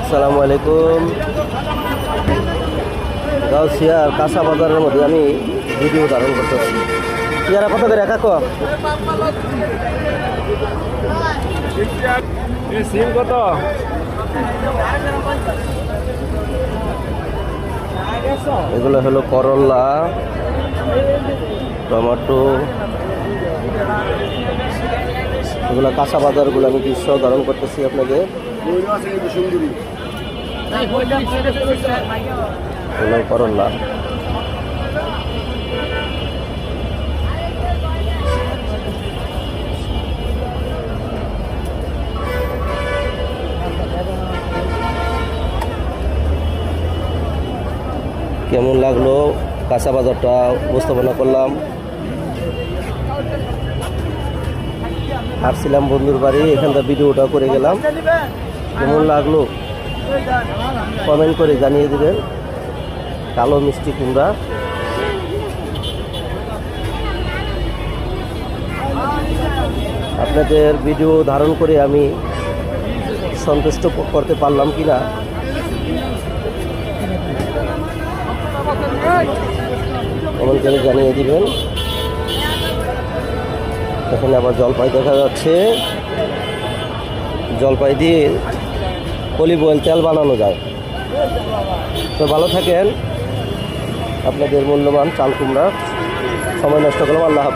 আসসালামু আলাইকুম। গাউসিয়ার কাঁচা বাজারের মধ্যে আমি ভিডিও ধারণ করতেছি। ইয়ারা কত করে একা সিম কত? এগুলো হলো করলা, টমেটো, এগুলো কাঁচা বাজারগুলো আমি দৃশ্য ধারণ করতেছি আপনাদের। এগুলো করলা, কেমন লাগলো কাঁচা বাজারটা উপস্থাপনা করলাম। আসছিলাম বন্ধুর বাড়ি, এখানটা ভিডিওটা করে গেলাম। কেমন লাগলো কমেন্ট করে জানিয়ে দিবেন। কালো মিষ্টি কুমড়া, আপনাদের ভিডিও ধারণ করে আমি সন্তুষ্ট করতে পারলাম কিনা কমেন্ট করে জানিয়ে দিবেন। এখানে আবার জলপাই দেখা যাচ্ছে, জলপাই দিয়ে অলিভ অয়েল তেল বানানো যায়। তো ভালো থাকেন, আপনাদের মূল্যবান চাল কুমড়া সময় নষ্ট করলাম। আল্লাহ হাফেজ।